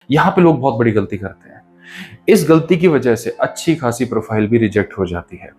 यहाँ पे लोग बहुत बड़ी गलती करते हैं। इस गलती की वजह से अच्छी खासी प्रोफाइल भी रिजेक्ट हो जाती है।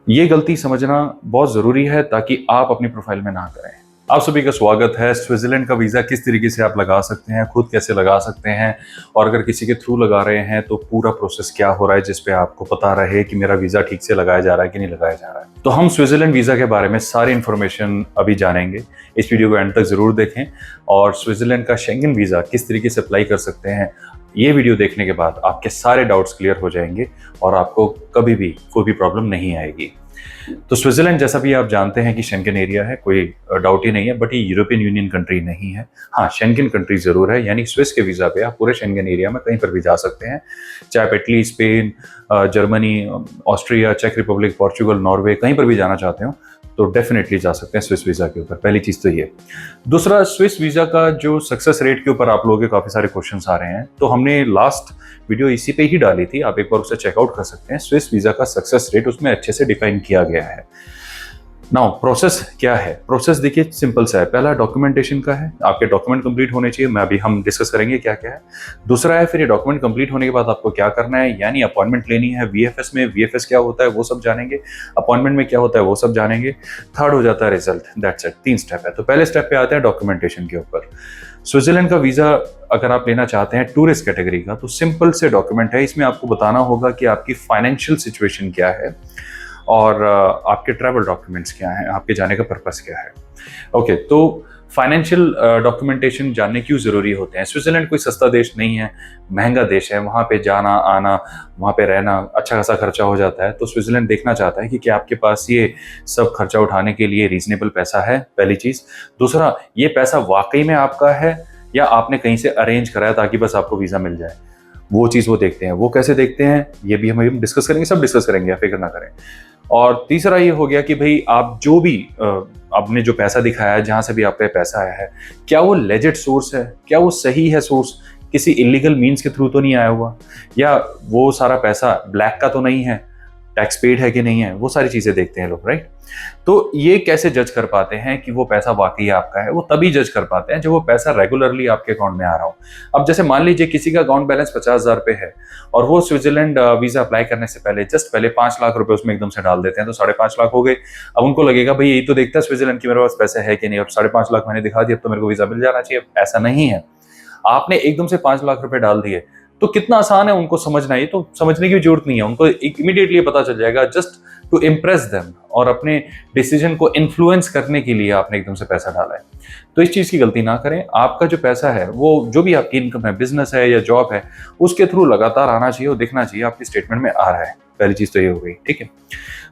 ये गलती समझना बहुत ज़रूरी है ताकि आप अपनी प्रोफाइल में ना करें। आप सभी का स्वागत है। स्विट्ज़रलैंड का वीज़ा किस तरीके से आप लगा सकते हैं, खुद कैसे लगा सकते हैं, और अगर किसी के थ्रू लगा रहे हैं तो पूरा प्रोसेस क्या हो रहा है जिस पे आपको पता रहे कि मेरा वीज़ा ठीक से लगाया जा रहा है कि नहीं लगाया जा रहा है। तो हम स्विट्ज़रलैंड वीज़ा के बारे में सारी इन्फॉर्मेशन अभी जानेंगे। इस वीडियो को एंड तक ज़रूर देखें। और स्विट्ज़रलैंड का शेंगन वीज़ा किस तरीके से अप्लाई कर सकते हैं, ये वीडियो देखने के बाद आपके सारे डाउट्स क्लियर हो जाएंगे और आपको कभी भी कोई भी प्रॉब्लम नहीं आएगी। तो स्विट्जरलैंड जैसा भी आप जानते हैं कि शेंगन एरिया है, कोई डाउट ही नहीं है, बट ये यूरोपियन यूनियन कंट्री नहीं है। हाँ, शेंगन कंट्री जरूर है, यानी स्विस के वीजा पे आप पूरे शेंगन एरिया में कहीं पर भी जा सकते हैं। चाहे आप इटली, स्पेन, जर्मनी, ऑस्ट्रिया, चेक रिपब्लिक, पोर्चुगल, नॉर्वे, कहीं पर भी जाना चाहते हो तो डेफिनेटली जा सकते हैं स्विस वीजा के ऊपर। पहली चीज तो ये। दूसरा, स्विस वीजा का जो सक्सेस रेट के ऊपर आप लोगों के काफी सारे क्वेश्चंस आ रहे हैं, तो हमने लास्ट वीडियो इसी पे ही डाली थी, आप एक बार उसे चेकआउट कर सकते हैं। स्विस वीजा का सक्सेस रेट उसमें अच्छे से डिफाइन किया गया है। नाउ प्रोसेस क्या है? प्रोसेस देखिए सिंपल सा है। पहला डॉक्यूमेंटेशन का है, आपके डॉक्यूमेंट कंप्लीट होने चाहिए। अभी हम डिस्कस करेंगे क्या क्या है। दूसरा है फिर ये डॉक्यूमेंट कंप्लीट होने के बाद आपको क्या करना है, यानी अपॉइंटमेंट लेनी है वीएफएस में। वीएफएस क्या होता है वो सब जानेंगे, अपॉइंटमेंट में क्या होता है वो सब जानेंगे। थर्ड हो जाता है रिजल्ट। That's it. 3 स्टेप है। तो पहले स्टेप पे आते हैं डॉक्यूमेंटेशन के ऊपर। स्विट्जरलैंड का वीजा अगर आप लेना चाहते हैं टूरिस्ट कैटेगरी का, तो सिंपल से डॉक्यूमेंट है। इसमें आपको बताना होगा कि आपकी फाइनेंशियल सिचुएशन क्या है और आपके ट्रैवल डॉक्यूमेंट्स क्या हैं, आपके जाने का पर्पस क्या है। ओके, तो फाइनेंशियल डॉक्यूमेंटेशन जानने क्यों ज़रूरी होते हैं? स्विट्जरलैंड कोई सस्ता देश नहीं है, महंगा देश है। वहाँ पे जाना आना, वहाँ पे रहना अच्छा खासा खर्चा हो जाता है। तो स्विट्जरलैंड देखना चाहता है कि क्या आपके पास ये सब खर्चा उठाने के लिए रीजनेबल पैसा है, पहली चीज़। दूसरा, ये पैसा वाकई में आपका है या आपने कहीं से अरेंज कराया ताकि बस आपको वीज़ा मिल जाए, वो चीज़ वो देखते हैं। वो कैसे देखते हैं ये भी हम डिस्कस करेंगे, सब डिस्कस करेंगे, आप फिक्र ना करें। और तीसरा ये हो गया कि भाई आप जो भी आपने जो पैसा दिखाया है, जहां से भी आपका पैसा आया है, क्या वो लेजिट सोर्स है, क्या वो सही है सोर्स, किसी इलीगल मीन्स के थ्रू तो नहीं आया हुआ, या वो सारा पैसा ब्लैक का तो नहीं है, टैक्स पेड है कि नहीं है, वो सारी चीजें देखते हैं लोग, राइट। तो ये कैसे जज कर पाते हैं कि वो पैसा वाकई आपका है? वो तभी जज कर पाते हैं जब वो पैसा रेगुलरली आपके अकाउंट में आ रहा हो। अब जैसे मान लीजिए किसी का अकाउंट बैलेंस 50,000 रुपए है और वो स्विट्जरलैंड वीजा अप्लाई करने से पहले जस्ट पहले 5 लाख रुपए उसमें एकदम से डाल देते हैं, तो 5.5 लाख हो गए। अब उनको लगेगा भाई यही तो देखता है स्विट्जरलैंड की मेरे पास पैसे है कि नहीं, अब 5.5 लाख मैंने दिखा दिया, अब तो मेरे को वीजा मिल जाना चाहिए। ऐसा नहीं है। आपने एकदम से 5 लाख रुपए डाल दिए तो कितना आसान है उनको समझना। ये तो समझने की जरूरत नहीं है, उनको इमीडिएटली पता चल जाएगा। जस्ट टू इम्प्रेस देम और अपने डिसीजन को इन्फ्लुएंस करने के लिए आपने एकदम से पैसा डाला है। तो इस चीज की गलती ना करें। आपका जो पैसा है, वो जो भी आपकी इनकम है, बिजनेस है या जॉब है, उसके थ्रू लगातार आना चाहिए और दिखना चाहिए आपकी स्टेटमेंट में आ रहा है। पहली चीज तो ये हो गई, ठीक है।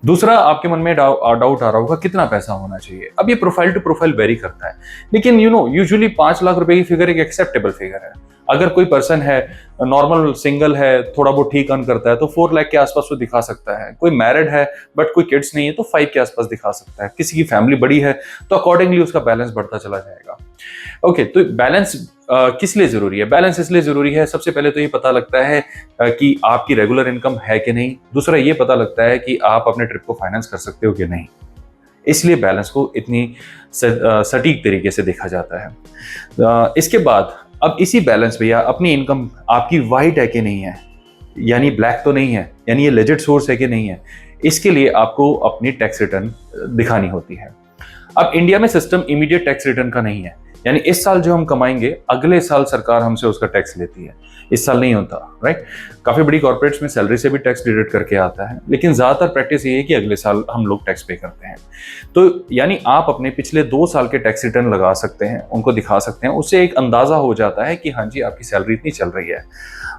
दूसरा, आपके मन में डाउट आ रहा होगा कितना पैसा होना चाहिए। अब ये प्रोफाइल टू प्रोफाइल वेरी करता है, लेकिन यूजुअली 5 लाख रुपए की फिगर एक एक्सेप्टेबल फिगर है। अगर कोई पर्सन है, नॉर्मल सिंगल है, थोड़ा बहुत ठीक अर्न करता है, तो 4 लाख के आसपास वो दिखा सकता है। कोई मैरिड है बट कोई किड्स नहीं है तो 5 के आसपास दिखा सकता है। किसी की फैमिली बड़ी है तो अकॉर्डिंगली उसका बैलेंस बढ़ता चला जाएगा। ओके, तो बैलेंस किस लिए जरूरी है? बैलेंस इसलिए जरूरी है, सबसे पहले तो ये पता लगता है कि आपकी रेगुलर इनकम है कि नहीं। दूसरा, ये पता लगता है कि आप अपने ट्रिप को फाइनेंस कर सकते हो कि नहीं। इसलिए बैलेंस को इतनी सटीक तरीके से देखा जाता है। इसके बाद अब इसी बैलेंस पे या अपनी इनकम आपकी वाइट है कि नहीं है, यानी ब्लैक तो नहीं है, यानी ये लेजिट सोर्स है कि नहीं है, इसके लिए आपको अपनी टैक्स रिटर्न दिखानी होती है। अब इंडिया में सिस्टम इमीडिएट टैक्स रिटर्न का नहीं है, यानी इस साल जो हम कमाएंगे अगले साल सरकार हमसे उसका टैक्स लेती है, इस साल नहीं होता, राइट। काफी बड़ी कॉर्पोरेट्स में सैलरी से भी टैक्स डिडक्ट करके आता है, लेकिन ज्यादातर प्रैक्टिस ये है कि अगले साल हम लोग टैक्स पे करते हैं। तो यानी आप अपने पिछले 2 साल के टैक्स रिटर्न लगा सकते हैं, उनको दिखा सकते हैं, उससे एक अंदाजा हो जाता है कि हाँ जी आपकी सैलरी इतनी चल रही है।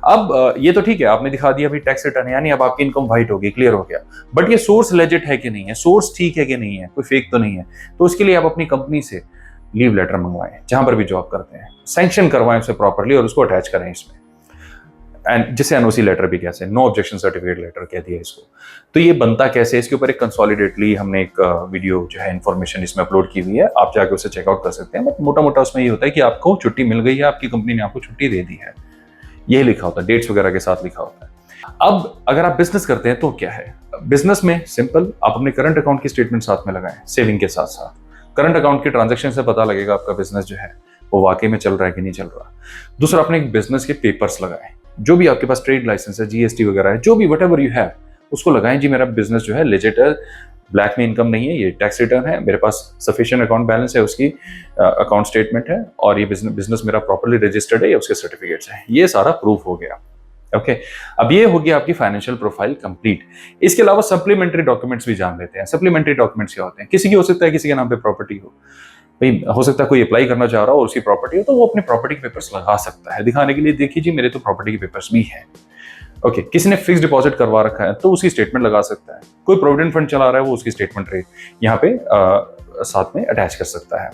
अब ये तो ठीक है, आपने दिखा दिया अभी टैक्स रिटर्न, यानी अब आपकी इनकम वाइट होगी, क्लियर हो गया। बट ये सोर्स लेजिट है कि नहीं है, सोर्स ठीक है कि नहीं है, कोई फेक तो नहीं है। तो उसके लिए आप अपनी कंपनी से लीव लेटर मंगवाएं, जहां पर भी जॉब करते हैं, सैंक्शन करवाएं उसे प्रॉपर्ली और उसको अटैच करें इसमें, एंड जिसे एनओसी लेटर भी कहते हैं, नो ऑब्जेक्शन सर्टिफिकेट लेटर कहती है इसको। तो ये बनता कैसे, इसके ऊपर एक कंसोलिडेटली हमने एक वीडियो जो है इन्फॉर्मेशन इसमें अपलोड की हुई है, आप जाके उसे चेकआउट कर सकते हैं। बट मोटा मोटा उसमें ये होता है कि आपको छुट्टी मिल गई है, आपकी कंपनी ने आपको छुट्टी दे दी है, ये लिखा होता है, डेट्स वगैरह के साथ लिखा होता है। अब अगर आप बिजनेस करते हैं तो क्या है? बिजनेस में सिंपल, आप अपने करंट अकाउंट की स्टेटमेंट साथ में लगाएं, सेविंग के साथ साथ। करंट अकाउंट के ट्रांजैक्शन से पता लगेगा आपका बिजनेस जो है वो वाकई में चल रहा है कि नहीं चल रहा। दूसरा, अपने एक बिजनेस के पेपर्स लगाएं, जो भी आपके पास ट्रेड लाइसेंस है, जीएसटी वगैरह है, जो भी वट एवर यू हैव, उसको लगाएं। जी मेरा बिजनेस जो है लेजिट है, ब्लैक में इनकम नहीं है, ये टैक्स रिटर्न है, मेरे पास सफिशिएंट अकाउंट बैलेंस है, उसकी अकाउंट स्टेटमेंट है, और ये बिजनेस मेरा प्रॉपर्ली रजिस्टर्ड है, ये उसके सर्टिफिकेट्स हैं, ये सारा प्रूफ हो गया। ओके अब ये हो गया आपकी फाइनेंशियल प्रोफाइल कंप्लीट। इसके अलावा सप्लीमेंट्री डॉक्यूमेंट्स भी जान लेते हैं। सप्लीमेंट्री डॉक्यूमेंट्स क्या होते हैं? किसी की हो सकता है किसी के नाम पे प्रॉपर्टी हो, भाई हो सकता है कोई अप्लाई करना चाह रहा हो और उसकी प्रॉपर्टी हो, तो वो अपने प्रॉपर्टी के पेपर्स लगा सकता है दिखाने के लिए, देखिए जी मेरे तो प्रॉपर्टी के पेपर्स भी हैं। ओके किसी ने फिक्स डिपॉजिट करवा रखा है तो उसकी स्टेटमेंट लगा सकता है। कोई प्रोविडेंट फंड चला रहा है, वो उसकी स्टेटमेंट यहाँ पे साथ में अटैच कर सकता है।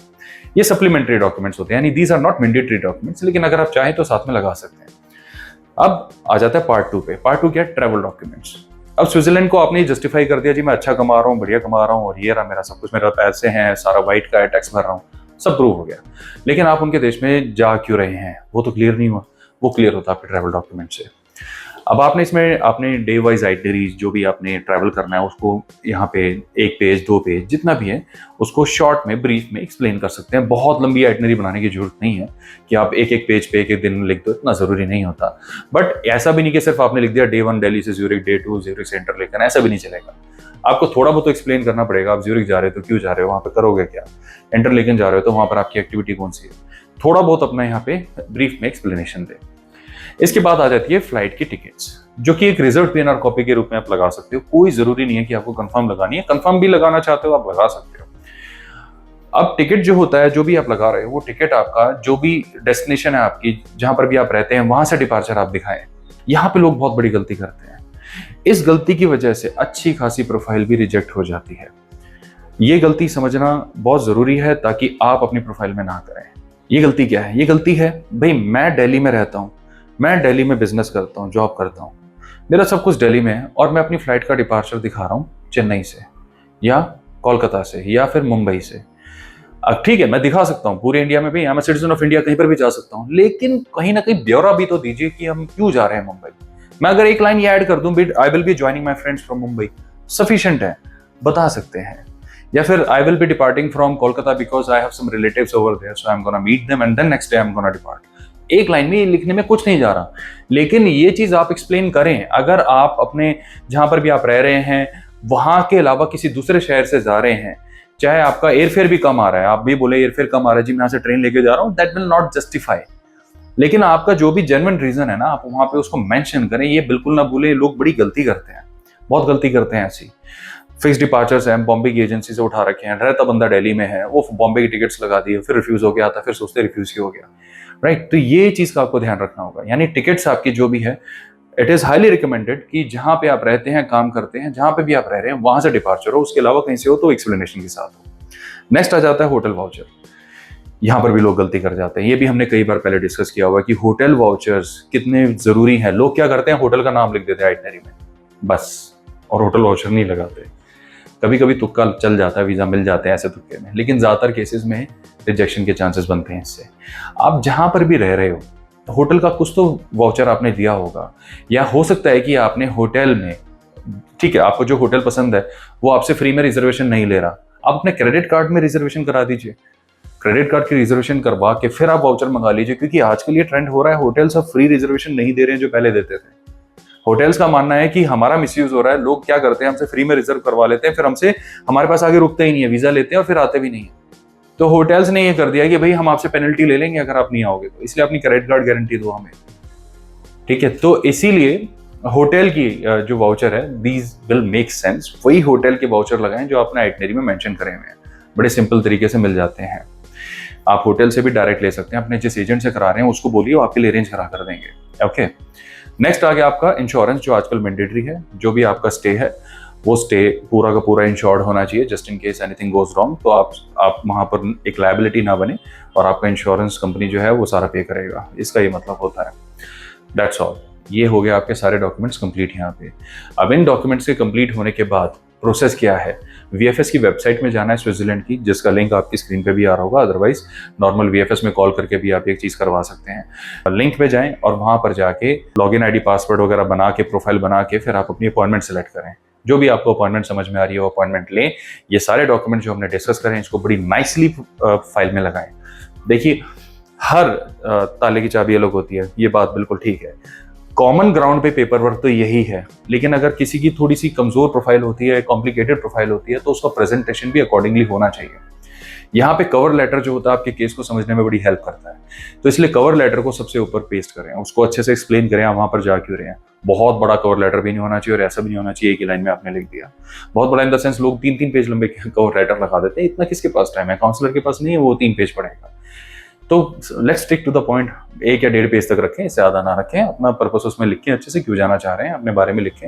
ये सप्लीमेंट्री डॉक्यूमेंट्स होते हैं, यानी these are not mandatory documents, लेकिन अगर आप चाहें तो साथ में लगा सकते हैं। अब आ जाता है पार्ट 2 पे। पार्ट 2 क्या है? Travel documents. अब स्विट्जरलैंड को आपने जस्टिफाई कर दिया, जी मैं अच्छा कमा रहा हूँ, बढ़िया कमा रहा हूँ, और ये रहा मेरा सब कुछ, मेरा पैसे हैं, सारा वाइट का है, टैक्स भर रहा हूँ, सब प्रूव हो गया। लेकिन आप उनके देश में जा क्यों रहे हैं, वो तो क्लियर नहीं हुआ। वो क्लियर होता है आपके ट्रैवल डॉक्यूमेंट से। अब आपने इसमें आपने डे वाइज आइटनरीज जो भी आपने ट्रैवल करना है उसको यहाँ पे 1 पेज 2 पेज जितना भी है उसको शॉर्ट में ब्रीफ में एक्सप्लेन कर सकते हैं। बहुत लंबी आइटनरी बनाने की जरूरत नहीं है कि आप एक पेज पे एक दिन में लिख दो, इतना जरूरी नहीं होता। बट ऐसा भी नहीं कि सिर्फ आपने लिख दिया डे 1 दिल्ली से ज्यूरिख, डे 2 ज्यूरिख से इंटरलेकन, ऐसा भी नहीं चलेगा। आपको थोड़ा बहुत तो एक्सप्लेन करना पड़ेगा। आप ज्यूरिख जा रहे हो तो क्यों जा रहे हो, वहां पर करोगे क्या, इंटरलेकन जा रहे हो तो वहां पर आपकी एक्टिविटी कौन सी है, थोड़ा बहुत अपना यहाँ पे ब्रीफ में एक्सप्लेनेशन दे। इसके बाद आ जाती है फ्लाइट की टिकट्स, जो कि एक रिजर्व पीएनआर कॉपी के रूप में आप लगा सकते हो। कोई जरूरी नहीं है कि आपको कंफर्म लगानी है, कंफर्म भी लगाना चाहते हो आप लगा सकते हो। अब टिकट जो होता है, जो भी आप लगा रहे हो, वो टिकट आपका जो भी डेस्टिनेशन है आपकी, जहां पर भी आप रहते हैं, वहां से डिपार्चर आप दिखाएं। यहाँ पे लोग बहुत बड़ी गलती करते हैं। इस गलती की वजह से अच्छी खासी प्रोफाइल भी रिजेक्ट हो जाती है। ये गलती समझना बहुत जरूरी है ताकि आप अपनी प्रोफाइल में ना करें। ये गलती क्या है? ये गलती है, भाई मैं दिल्ली में रहता हूँ, मैं दिल्ली में बिजनेस करता हूँ, जॉब करता हूँ, मेरा सब कुछ दिल्ली में है, और मैं अपनी फ्लाइट का डिपार्चर दिखा रहा हूँ चेन्नई से या कोलकाता से या फिर मुंबई से। अब ठीक है, मैं दिखा सकता हूँ पूरे इंडिया में भी, मैं सिटीजन ऑफ इंडिया, कहीं पर भी जा सकता हूँ, लेकिन कहीं ना कहीं ब्यौरा भी तो दीजिए कि हम क्यों जा रहे हैं मुंबई। मैं अगर एक लाइन ये ऐड कर दूं, I will be joining my friends from Mumbai, sufficient है, बता सकते हैं। या फिर I will be departing from Kolkata because I have some relatives over there, so I am gonna meet them and then next day I am gonna depart. एक line में ये लिखने में कुछ नहीं जा रहा, लेकिन ये चीज आप एक्सप्लेन करें। अगर आप अपने जहां पर भी आप रह रहे हैं वहां के अलावा किसी दूसरे शहर से जा रहे हैं, चाहे आपका एयरफेयर भी कम आ रहा है, आप भी बोले एयरफेयर कम आ रहा है जी, मैं यहाँ से ट्रेन लेके जा रहा हूँ, दैट विल नॉट जस्टिफाई। लेकिन आपका जो भी जेन्युइन रीजन है ना, आप वहां पे उसको मेंशन करें। ये बिल्कुल ना भूलें, लोग बड़ी गलती करते हैं, बहुत गलती करते हैं ऐसी। फिक्स डिपार्चर्स हैं, बॉम्बे की एजेंसी से उठा रखे हैं, रहता बंदा दिल्ली में है, वो बॉम्बे की टिकट्स लगा दिए, फिर रिफ्यूज हो गया था, फिर सोचते रिफ्यूज ही हो गया, राइट। तो ये चीज का आपको ध्यान रखना होगा। यानी टिकट्स आपकी जो भी है, इट इज हाईली रिकमेंडेड कि जहां पे आप रहते हैं, काम करते हैं, जहां पे भी आप रह रहे हैं वहां से डिपार्चर हो, उसके अलावा कहीं से हो तो एक्सप्लेनेशन के साथ हो। नेक्स्ट आ जाता है होटल वाउचर। यहाँ पर भी लोग गलती कर जाते हैं, ये भी हमने कई बार पहले डिस्कस किया हुआ कि होटल वाउचर्स कितने जरूरी हैं। लोग क्या करते हैं, होटल का नाम लिख देते हैं आइटनरी में बस, और होटल वाउचर नहीं लगाते। कभी कभी तुक्का चल जाता है, वीजा मिल जाते हैं ऐसे तुक्के में, लेकिन ज्यादातर केसेस में रिजेक्शन के चांसेस बनते हैं इससे। आप जहां पर भी रह रहे हो, होटल का कुछ तो वाउचर आपने दिया होगा, या हो सकता है कि आपने होटल में, ठीक है, आपको जो होटल पसंद है वो आपसे फ्री में रिजर्वेशन नहीं ले रहा, आप अपने क्रेडिट कार्ड में रिजर्वेशन करा दीजिए। क्रेडिट कार्ड की रिजर्वेशन करवा के फिर आप वाउचर मंगा लीजिए, क्योंकि आजकल ये ट्रेंड हो रहा है, होटल्स अब फ्री रिजर्वेशन नहीं दे रहे हैं जो पहले देते थे। होटल्स का मानना है कि हमारा मिसयूज हो रहा है, लोग क्या करते हैं, हमसे फ्री में रिजर्व करवा लेते हैं, फिर हमसे हमारे पास आगे रुकते ही नहीं है, वीजा लेते हैं और फिर आते भी नहीं है। तो होटल्स ने ये कर दिया कि भाई हम आपसे पेनल्टी ले लेंगे अगर आप नहीं आओगे, तो इसलिए अपनी क्रेडिट कार्ड गारंटी दो हमें, ठीक है। तो इसीलिए होटल की जो वाउचर है, दीज विल मेक सेंस। वही होटल के वाउचर लगाएं जो आपने आइटनरी में मेंशन करे हुए हैं, बड़े सिंपल तरीके से मिल जाते हैं। आप होटल से भी डायरेक्ट ले सकते हैं, अपने जिस एजेंट से करा रहे हैं उसको बोलिए, वो आपके लिए अरेंज करा कर देंगे। ओके, नेक्स्ट आ गया आपका इंश्योरेंस, जो आजकल मैंडेटरी है। जो भी आपका स्टे है वो स्टे पूरा का पूरा इंश्योर्ड होना चाहिए, just in case anything goes wrong, तो आप वहां पर एक लायबिलिटी ना बने और आपका इंश्योरेंस कंपनी जो है वो सारा पे करेगा, इसका ये मतलब होता है। That's all. ये हो गया आपके सारे डॉक्यूमेंट्स कंप्लीट यहाँ पे। अब इन डॉक्यूमेंट्स के कंप्लीट होने के बाद प्रोसेस क्या है, वीएफएस की वेबसाइट में जाना है स्विट्जरलैंड की, जिसका लिंक आपकी स्क्रीन पे भी आ रहा होगा, अदरवाइज नॉर्मल वीएफएस में कॉल करके भी आप एक चीज करवा सकते हैं। लिंक पे जाएं और वहां पर जाके लॉगिन आईडी पासवर्ड वगैरह बना के, प्रोफाइल बना के, फिर आप अपनी अपॉइंटमेंट सेलेक्ट करें। जो भी आपको अपॉइंटमेंट समझ में आ रही है वो अपॉइंटमेंट लें। ये सारे डॉक्यूमेंट जो हमने डिस्कस करें इसको बड़ी नाइसली फाइल में लगाएं। देखिए, हर ताले की चाबी अलग होती है, ये बात बिल्कुल ठीक है। कॉमन ग्राउंड पे पेपर वर्क तो यही है, लेकिन अगर किसी की थोड़ी सी कमजोर प्रोफाइल होती है, कॉम्प्लिकेटेड प्रोफाइल होती है, तो उसका प्रेजेंटेशन भी अकॉर्डिंगली होना चाहिए। यहाँ पे कवर लेटर जो होता है आपके केस को समझने में बड़ी हेल्प करता है, तो इसलिए कवर लेटर को सबसे ऊपर पेस्ट करें, उसको अच्छे से एक्सप्लेन करें आप वहां पर जा क्यों रहे हैं। बहुत बड़ा कवर लेटर भी नहीं होना चाहिए और ऐसा भी नहीं होना चाहिए एक ही लाइन में आपने लिख दिया। बहुत बड़ा इन द सेंस लोग 3-3 पेज लंबे कवर लेटर लगा देते हैं, इतना किसके पास टाइम है, काउंसलर के पास नहीं है वो 3 पेज पढ़ेगा। तो let's stick to the point, 1 या 1.5 पेज तक रखें, इससे ज्यादा ना रखें। अपना पर्पस उसमें लिखें, अच्छे से क्यों जाना चाह रहे हैं अपने बारे में लिखें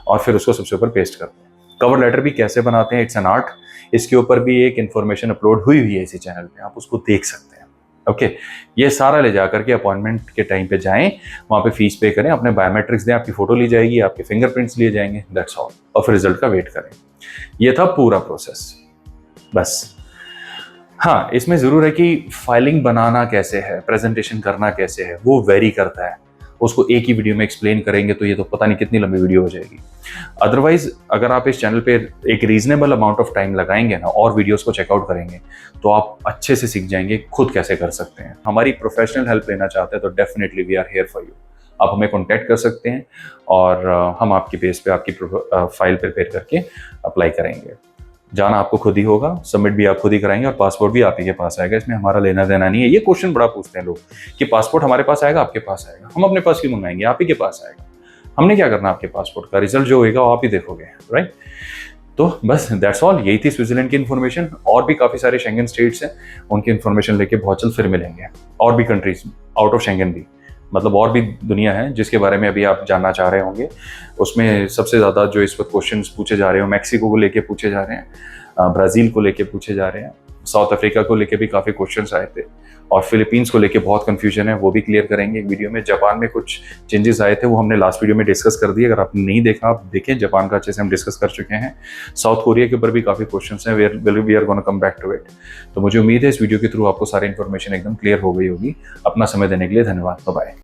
और फिर उसको सबसे ऊपर पेस्ट कर दें। कवर लेटर भी कैसे बनाते हैं, इट्स एन आर्ट। इसके ऊपर भी एक इन्फॉर्मेशन अपलोड हुई है इसी चैनल पे, आप उसको देख सकते हैं। ओके, ये सारा ले जाकर के अपॉइंटमेंट के टाइम पे जाएं, वहां पे फीस पे करें, अपने बायोमेट्रिक्स दें, आपकी फोटो ली जाएगी, आपके फिंगरप्रिंट्स लिए जाएंगे, दैट्स ऑल, और फिर रिजल्ट का वेट करें। ये था पूरा प्रोसेस बस। हाँ, इसमें जरूर है कि फाइलिंग बनाना कैसे है, प्रेजेंटेशन करना कैसे है, वो वेरी करता है। उसको एक ही वीडियो में एक्सप्लेन करेंगे तो ये तो पता नहीं कितनी लंबी वीडियो हो जाएगी। अदरवाइज अगर आप इस चैनल पे एक रीजनेबल अमाउंट ऑफ टाइम लगाएंगे ना और वीडियोस को चेकआउट करेंगे तो आप अच्छे से सीख जाएंगे खुद कैसे कर सकते हैं। हमारी प्रोफेशनल हेल्प लेना चाहते हैं तो definitely we are here for you. आप हमें कॉन्टैक्ट कर सकते हैं और हम आपकी बेस पे आपकी फाइल प्रिपेयर करके अप्लाई करेंगे। जाना आपको खुद ही होगा, सबमिट भी आप खुद ही कराएंगे और पासपोर्ट भी आप ही के पास आएगा, इसमें हमारा लेना देना नहीं है। ये क्वेश्चन बड़ा पूछते हैं लोग कि पासपोर्ट हमारे पास आएगा आपके पास आएगा। हम अपने पास क्यों मंगाएंगे, आप ही के पास आएगा। हमने क्या करना आपके पासपोर्ट का, रिजल्ट जो होगा वो आप ही देखोगे, राइट। तो बस दैट्स ऑल, यही थी स्विट्जरलैंड की इन्फॉर्मेशन। और भी काफी सारे शेंगन स्टेट्स हैं, उनकी इन्फॉर्मेशन लेके बहुत जल्द फिर मिलेंगे। और भी कंट्रीज आउट ऑफ शेंगन भी, मतलब और भी दुनिया है जिसके बारे में अभी आप जानना चाह रहे होंगे। उसमें सबसे ज्यादा जो इस वक्त क्वेश्चंस पूछे जा रहे हो, मैक्सिको को लेके पूछे जा रहे हैं, ब्राजील को लेके पूछे जा रहे हैं, साउथ अफ्रीका को लेके भी काफी क्वेश्चंस आए थे, और फिलीपींस को लेके बहुत कंफ्यूजन है, वो भी क्लियर करेंगे एक वीडियो में। जापान में कुछ चेंजेस आए थे, वो हमने लास्ट वीडियो में डिस्कस कर दिए, अगर आपने नहीं देखा आप देखें, जापान का अच्छे से हम डिस्कस कर चुके हैं। साउथ कोरिया के ऊपर भी काफी क्वेश्चंस हैं, we are gonna come back to it. तो मुझे उम्मीद है इस वीडियो के थ्रू आपको सारी इन्फॉर्मेशन एकदम क्लियर हो गई होगी। अपना समय देने के लिए धन्यवाद, बाय बाय।